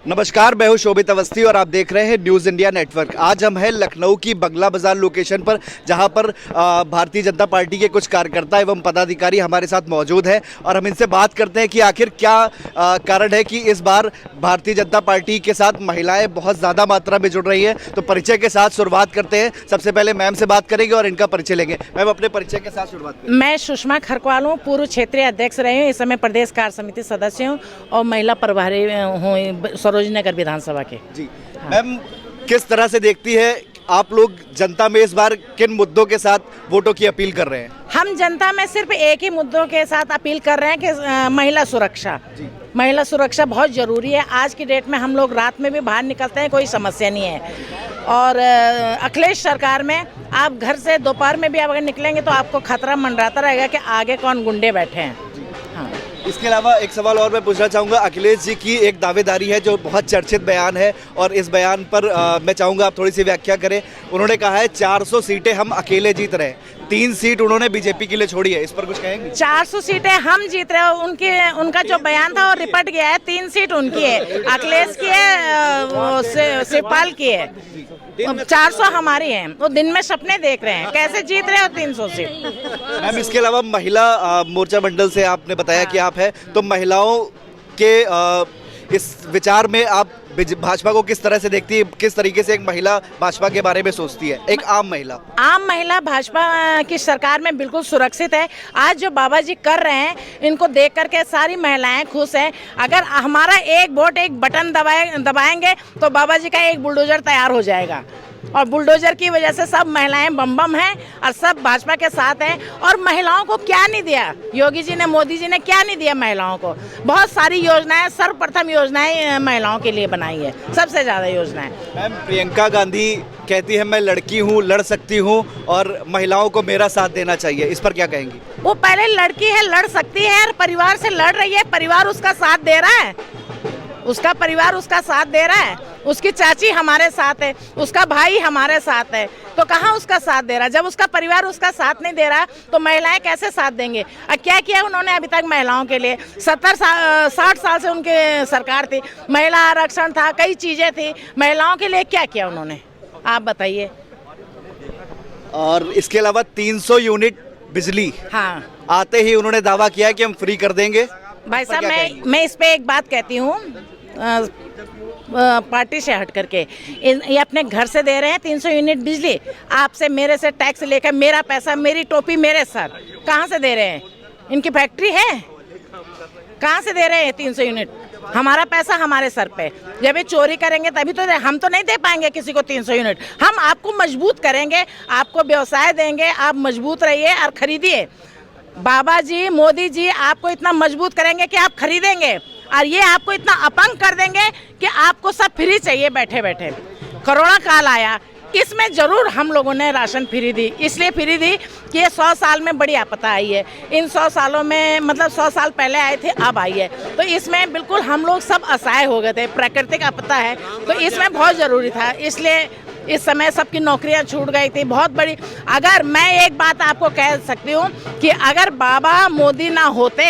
नमस्कार, मैं हूं शोभित अवस्थी और आप देख रहे हैं न्यूज़ इंडिया नेटवर्क। आज हम हैं लखनऊ की बंगला बाजार लोकेशन पर, जहां पर भारतीय जनता पार्टी के कुछ कार्यकर्ता एवं पदाधिकारी हमारे साथ मौजूद हैं और हम इनसे बात करते हैं कि आखिर क्या कारण है कि इस बार भारतीय जनता पार्टी के साथ महिलाएं बहुत ज़्यादा मात्रा में जुड़ रही हैं। तो परिचय के साथ शुरुआत करते हैं। सबसे पहले मैम से बात करेंगे और इनका परिचय लेंगे। मैम, अपने परिचय के साथ शुरुआत करें। मैं सुषमा खरकवाल हूँ, पूर्व क्षेत्रीय अध्यक्ष रही हूँ, इस समय प्रदेश कार्य समिति सदस्य हूँ और महिला प्रभारी हूँ सरोजनी नगर विधानसभा के। जी मैम, किस तरह से देखती है आप लोग जनता में इस बार किन मुद्दों के साथ वोटों की अपील कर रहे हैं? हम जनता में सिर्फ एक ही मुद्दों के साथ अपील कर रहे हैं कि महिला सुरक्षा। महिला सुरक्षा बहुत ज़रूरी है। आज की डेट में हम लोग रात में भी बाहर निकलते हैं, कोई समस्या नहीं है। और अखिलेश सरकार में आप घर से दोपहर में भी अगर निकलेंगे तो आपको खतरा मंडराता रहेगा कि आगे कौन गुंडे बैठे हैं। हाँ। इसके अलावा एक सवाल और मैं पूछना चाहूँगा। अखिलेश जी की एक दावेदारी है जो बहुत चर्चित बयान है और इस बयान पर मैं चाहूँगा आप थोड़ी सी व्याख्या करें। उन्होंने कहा है 400 सीटें हम अकेले जीत रहे हैं, 3 सीट उन्होंने बीजेपी के लिए छोड़ी है। इस पर कुछ कहेंगे? 400 सीटें हम जीत रहे हैं, उनका जो बयान था वो रिपट गया है। 3 सीट उनकी है, अखिलेश की है, शिवपाल की है, 400 हमारी हैं। वो दिन में सपने देख रहे हैं, कैसे जीत रहे हो 300 सीट। मैम, इसके अलावा महिला मोर्चा मंडल से आपने बताया कि आप है, तो महिलाओं के इस विचार में आप भाजपा को किस तरह से देखती है? किस तरीके से एक महिला भाजपा के बारे में सोचती है, एक आम महिला भाजपा की सरकार में बिल्कुल सुरक्षित है। आज जो बाबा जी कर रहे हैं, इनको देख करके सारी महिलाएं खुश हैं। अगर हमारा एक वोट एक बटन दबाएंगे तो बाबा जी का एक बुलडोजर तैयार हो जाएगा और बुलडोजर की वजह से सब महिलाएं बम है और सब भाजपा के साथ हैं। और महिलाओं को क्या नहीं दिया योगी जी ने, मोदी जी ने क्या नहीं दिया महिलाओं को? बहुत सारी योजनाएं, सर्वप्रथम योजनाएं महिलाओं के लिए बनाई है, सबसे ज़्यादा योजनाएं। मैम, प्रियंका गांधी कहती है मैं लड़की हूँ, लड़ सकती हूँ और महिलाओं को मेरा साथ देना चाहिए, इस पर क्या कहेंगी? वो पहले लड़की है, लड़ सकती है और परिवार से लड़ रही है। परिवार उसका साथ दे रहा है, उसका परिवार उसका साथ दे रहा है। उसकी चाची हमारे साथ है, उसका भाई हमारे साथ है, तो कहाँ उसका साथ दे रहा है? जब उसका परिवार उसका साथ नहीं दे रहा तो महिलाएं कैसे साथ देंगे? और क्या किया उन्होंने अभी तक महिलाओं के लिए? 60 साल से उनके सरकार थी, महिला आरक्षण था, कई चीज़ें थी। महिलाओं के लिए क्या किया उन्होंने, आप बताइए। और इसके अलावा 300 यूनिट बिजली, हाँ, आते ही उन्होंने दावा किया कि हम फ्री कर देंगे। भाई साहब, मैं इस पे एक बात कहती हूँ, पार्टी से हट करके ये अपने घर से दे रहे हैं 300 यूनिट बिजली। आपसे मेरे से टैक्स लेकर, मेरा पैसा, मेरी टोपी मेरे सर, कहाँ से दे रहे हैं? इनकी फैक्ट्री है, कहाँ से दे रहे हैं 300 यूनिट? हमारा पैसा हमारे सर पे। जब ये चोरी करेंगे तभी तो हम तो नहीं दे पाएंगे किसी को 300 यूनिट। हम आपको मजबूत करेंगे, आपको व्यवसाय देंगे, आप मजबूत रहिए और खरीदिए। बाबा जी, मोदी जी आपको इतना मजबूत करेंगे कि आप खरीदेंगे और ये आपको इतना अपंग कर देंगे कि आपको सब फ्री चाहिए बैठे बैठे। कोरोना काल आया, इसमें जरूर हम लोगों ने राशन फ्री दी, इसलिए फ्री दी कि ये 100 साल में बड़ी आपदा आई है। इन 100 सालों में, मतलब 100 साल पहले आए थे, अब आई है, तो इसमें बिल्कुल हम लोग सब असहाय हो गए थे। प्राकृतिक आपदा है तो इसमें बहुत ज़रूरी था, इसलिए इस समय सबकी नौकरियां छूट गई थी, बहुत बड़ी। अगर मैं एक बात आपको कह सकती हूँ कि अगर बाबा मोदी ना होते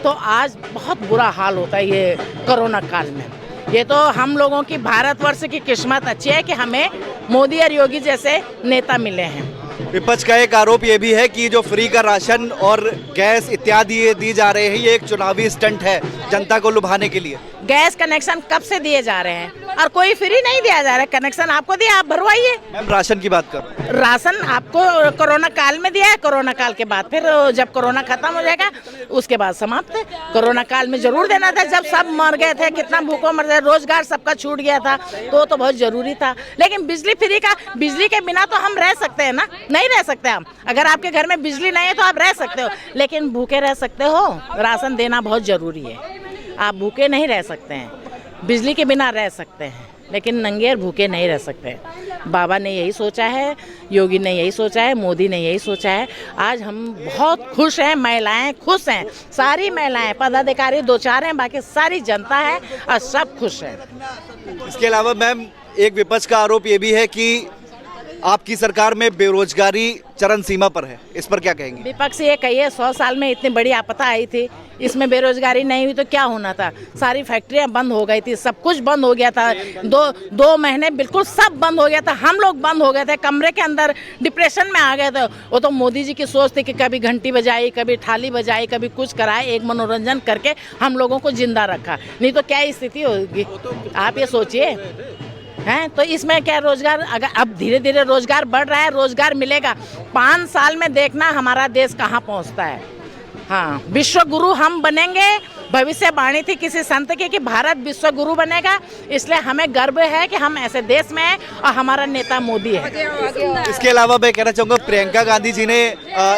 तो आज बहुत बुरा हाल होता है ये कोरोना काल में। ये तो हम लोगों की, भारतवर्ष की किस्मत अच्छी है कि हमें मोदी और योगी जैसे नेता मिले हैं। विपक्ष का एक आरोप ये भी है कि जो फ्री का राशन और गैस इत्यादि ये दी जा रहे हैं, ये एक चुनावी स्टंट है जनता को लुभाने के लिए। गैस कनेक्शन कब से दिए जा रहे हैं और कोई फ्री नहीं दिया जा रहा है। कनेक्शन आपको दिया, आप भरवाइए। मैम, राशन की बात कर, राशन आपको कोरोना काल में दिया है, कोरोना काल के बाद फिर जब कोरोना खत्म हो जाएगा उसके बाद समाप्त है। कोरोना काल में जरूर देना था, जब सब मर गए थे, कितना भूखों मर गए, रोजगार सबका छूट गया था, तो बहुत जरूरी था। लेकिन बिजली फ्री का, बिजली के बिना तो हम रह सकते हैं ना? नहीं रह सकते हम। अगर आपके घर में बिजली नहीं है तो आप रह सकते हो, लेकिन भूखे रह सकते हो? राशन देना बहुत जरूरी है। आप भूखे नहीं रह सकते हैं, बिजली के बिना रह सकते हैं, लेकिन नंगे और भूखे नहीं रह सकते। बाबा ने यही सोचा है, योगी ने यही सोचा है, मोदी ने यही सोचा है। आज हम बहुत खुश हैं, महिलाएं खुश हैं, सारी महिलाएं, पदाधिकारी 2-4 हैं, बाकी सारी जनता है और सब खुश है। इसके अलावा मैम, एक विपक्ष का आरोप ये भी है कि आपकी सरकार में बेरोजगारी चरम सीमा पर है, इस पर क्या कहेंगे? विपक्ष ये कहिए 100 साल में इतनी बड़ी आपदा आई थी, इसमें बेरोजगारी नहीं हुई तो क्या होना था? सारी फैक्ट्रियां बंद हो गई थी, सब कुछ बंद हो गया था, दो महीने बिल्कुल सब बंद हो गया था, हम लोग बंद हो गए थे, कमरे के अंदर डिप्रेशन में आ गए थे। वो तो मोदी जी की सोच थी कि कभी घंटी बजाई, कभी थाली बजाई, कभी कुछ कराए, एक मनोरंजन करके हम लोगों को जिंदा रखा, नहीं तो क्या स्थिति होगी आप ये सोचिए हैं। तो इसमें क्या रोजगार, अगर अब धीरे धीरे रोजगार बढ़ रहा है, रोजगार मिलेगा। 5 साल में देखना हमारा देश कहाँ पहुँचता है। हाँ, विश्व गुरु हम बनेंगे। भविष्यवाणी थी किसी संत की कि भारत विश्व गुरु बनेगा, इसलिए हमें गर्व है कि हम ऐसे देश में हैं और हमारा नेता मोदी है। इसके अलावा मैं कहना चाहूँगा, प्रियंका गांधी जी ने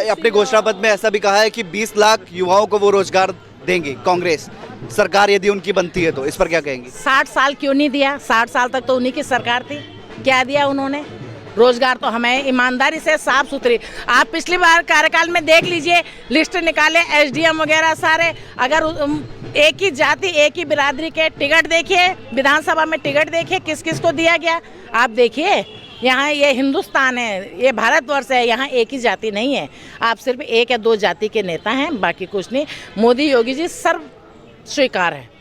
अपने घोषणा पत्र में ऐसा भी कहा है कि 20 लाख युवाओं को वो रोजगार देंगे कांग्रेस सरकार यदि उनकी बनती है तो, इस पर क्या कहेंगे? 60 साल क्यों नहीं दिया? 60 साल तक तो उन्हीं की सरकार थी, क्या दिया उन्होंने? रोजगार तो हमें ईमानदारी से साफ सुथरी, आप पिछली बार कार्यकाल में देख लीजिए, लिस्ट निकाले एसडीएम वगैरह सारे, अगर एक ही जाति एक ही बिरादरी के टिकट देखिए, विधानसभा में टिकट देखिए किस किस को दिया गया, आप देखिए। यहाँ ये हिंदुस्तान है, ये भारतवर्ष है, यहाँ एक ही जाति नहीं है, आप सिर्फ 1 या 2 जाति के नेता हैं, बाकी कुछ नहीं। मोदी योगी जी सर्व स्वीकार है।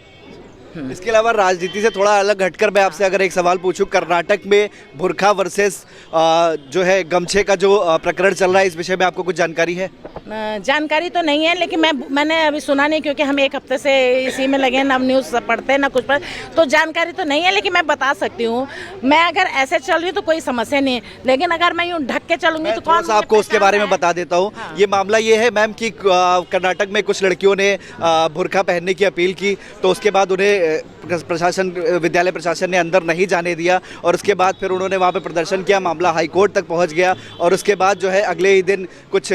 इसके अलावा राजनीति से थोड़ा अलग हटकर मैं आपसे अगर एक सवाल पूछूं, कर्नाटक में बुरखा वर्सेस जो है गमछे का जो प्रकरण चल रहा है, इस विषय में आपको कुछ जानकारी है? जानकारी तो नहीं है, लेकिन मैंने अभी सुना नहीं, क्योंकि हम 1 हफ्ते से इसी में लगे हैं, ना न्यूज़ पढ़ते हैं ना कुछ पढ़ते, तो जानकारी तो नहीं है। लेकिन मैं बता सकती हूँ, मैं अगर ऐसे चल रही हूँ तो कोई समस्या नहीं है, लेकिन अगर मैं यूँ ढक के चलूँगी तो कौन आपको उसके बारे में बता देता हूँ। हाँ। ये मामला ये है मैम कि कर्नाटक में कुछ लड़कियों ने बुर्का पहनने की अपील की, तो उसके बाद उन्हें विद्यालय प्रशासन ने अंदर नहीं जाने दिया, और उसके बाद फिर उन्होंने वहाँ पे प्रदर्शन किया, मामला हाईकोर्ट तक पहुँच गया, और उसके बाद जो है अगले ही दिन कुछ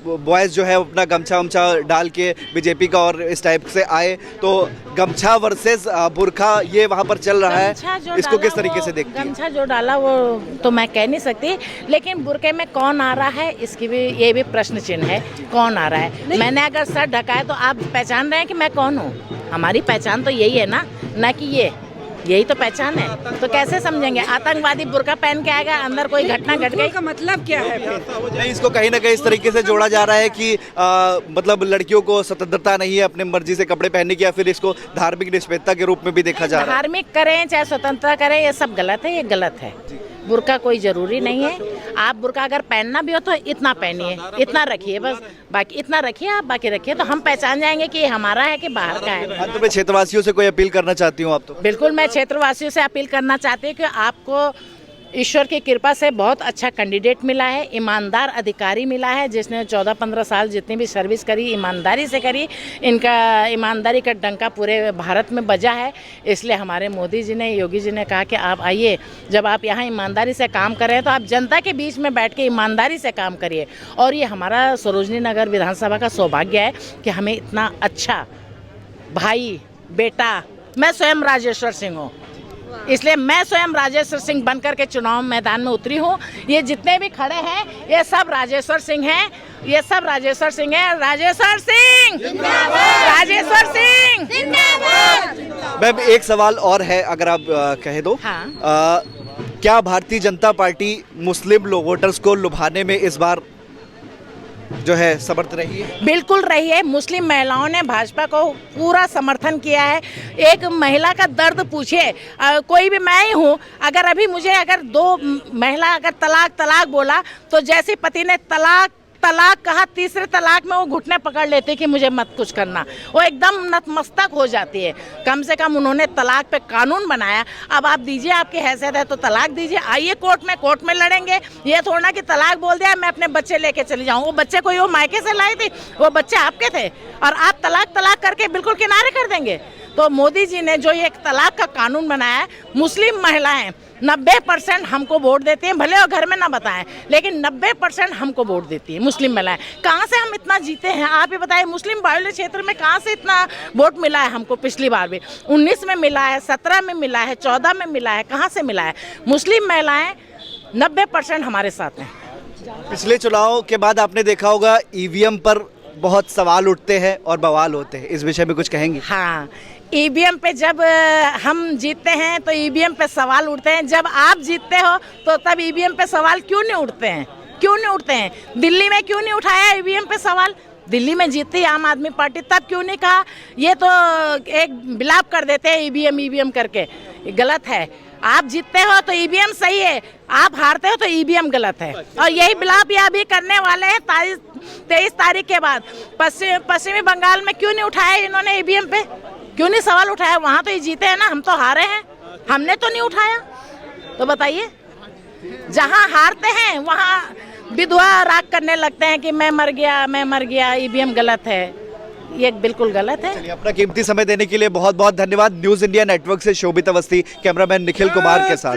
बॉयज़ जो है अपना गमछा वमछा डाल के बीजेपी का और इस टाइप से आए, तो गमछा वर्सेस बुरखा ये वहाँ पर चल रहा है, इसको किस तरीके से देखते हैं? गमछा जो डाला वो तो मैं कह नहीं सकती, लेकिन बुरके में कौन आ रहा है इसकी भी ये भी प्रश्न चिन्ह है, कौन आ रहा है। मैंने अगर सर ढका है तो आप पहचान रहे हैं कि मैं कौन हूँ? हमारी पहचान तो यही है ना कि यही तो पहचान है, तो कैसे समझेंगे? आतंकवादी बुर्का पहन के आएगा, अंदर कोई घटना घट गई का मतलब क्या है फिर? नहीं, इसको कहीं ना कहीं इस तरीके से जोड़ा जा रहा है कि मतलब लड़कियों को स्वतंत्रता नहीं है अपने मर्जी से कपड़े पहनने की, या फिर इसको धार्मिक निष्पक्षता के रूप में भी देखा जा रहा है। धार्मिक करें चाहे स्वतंत्रता करें, ये सब गलत है, ये गलत है। बुर्का कोई ज़रूरी नहीं है, आप बुर्का अगर पहनना भी हो तो इतना पहनिए, इतना रखिए, बस बाकी इतना रखिए, आप बाकी रखिए, तो हम पहचान जाएंगे कि ये हमारा है कि बाहर का है। अंत में क्षेत्रवासियों से कोई अपील करना चाहती हूँ आप? तो बिल्कुल, मैं क्षेत्रवासियों से अपील करना चाहती हूँ कि आपको ईश्वर की कृपा से बहुत अच्छा कैंडिडेट मिला है, ईमानदार अधिकारी मिला है, जिसने 14-15 साल जितनी भी सर्विस करी ईमानदारी से करी, इनका ईमानदारी का डंका पूरे भारत में बजा है। इसलिए हमारे मोदी जी ने, योगी जी ने कहा कि आप आइए, जब आप यहाँ ईमानदारी से काम कर रहे हैं तो आप जनता के बीच में बैठ के ईमानदारी से काम करिए। और ये हमारा सरोजनी नगर विधानसभा का सौभाग्य है कि हमें इतना अच्छा भाई बेटा, मैं स्वयं राजेश्वर सिंह हूँ, इसलिए मैं स्वयं राजेश्वर सिंह बनकर के चुनाव मैदान में उतरी हूँ। ये जितने भी खड़े हैं ये सब राजेश्वर सिंह हैं, ये सब राजेश्वर सिंह हैं। राजेश्वर सिंह जिंदाबाद, राजेश्वर सिंह जिंदाबाद। मैम एक सवाल और है, अगर आप कह दो। हाँ। क्या भारतीय जनता पार्टी मुस्लिम वोटर्स को लुभाने में इस बार जो है समर्थ रही है? बिल्कुल रही है। मुस्लिम महिलाओं ने भाजपा को पूरा समर्थन किया है। एक महिला का दर्द पूछिए, कोई भी, मैं ही हूँ, अगर अभी मुझे अगर 2 महिला अगर तलाक बोला तो जैसे पति ने तलाक कहा, तीसरे तलाक में वो घुटने पकड़ लेते कि मुझे मत कुछ करना, वो एकदम नतमस्तक हो जाती है। कम से कम उन्होंने तलाक पे कानून बनाया। अब आप दीजिए, आपकी हैसियत है तो तलाक दीजिए, आइए कोर्ट में लड़ेंगे। ये थोड़ा ना कि तलाक बोल दिया मैं अपने बच्चे लेके चली जाऊँ, वो बच्चे कोई वो मायके से लाई थी, वो बच्चे आपके थे, और आप तलाक करके बिल्कुल किनारे कर देंगे। तो मोदी जी ने जो ये एक तलाक का कानून बनाया है, मुस्लिम महिलाएं 90% हमको वोट देती हैं, भले वो घर में ना बताएं, लेकिन 90% हमको वोट देती है मुस्लिम महिलाएं। कहाँ से हम इतना जीते हैं आप ही बताएं? मुस्लिम बाहुल्य क्षेत्र में कहाँ से इतना वोट मिला है हमको? पिछली बार भी 19 में मिला है, 17 में मिला है, 14 में मिला है, कहाँ से मिला है? मुस्लिम महिलाएं 90% हमारे साथ हैं। पिछले चुनाव के बाद आपने देखा होगा ईवीएम पर बहुत सवाल उठते हैं और बवाल होते हैं, इस विषय में कुछ कहेंगे? हाँ, ईवीएम पे जब हम जीतते हैं तो ईवीएम पे सवाल उठते हैं, जब आप जीतते हो तो तब ईवीएम पे सवाल क्यों नहीं उठते हैं? क्यों नहीं उठते हैं? दिल्ली में क्यों नहीं उठाया ईवीएम पे सवाल? दिल्ली में जीती आम आदमी पार्टी, तब क्यों नहीं कहा? ये तो एक बिलाप कर देते हैं ईवीएम ईवीएम करके, गलत है। आप जीतते हो तो ईवीएम सही है, आप हारते हो तो ईवीएम गलत है। और यही बिलाप ये अभी करने वाले हैं 23 तारीख के बाद। पश्चिमी बंगाल में क्यों नहीं उठाया इन्होंने ईवीएम पे? क्यों नहीं सवाल उठाया? वहाँ तो ये जीते हैं ना, हम तो हारे हैं, हमने तो नहीं उठाया। तो बताइए, जहाँ हारते हैं वहाँ विधवा राग करने लगते हैं कि मैं मर गया, ईवीएम गलत है। ये बिल्कुल गलत है। चलिए, अपना कीमती समय देने के लिए बहुत बहुत धन्यवाद। न्यूज़ इंडिया नेटवर्क से शोभित अवस्थी, कैमरामैन निखिल कुमार के साथ।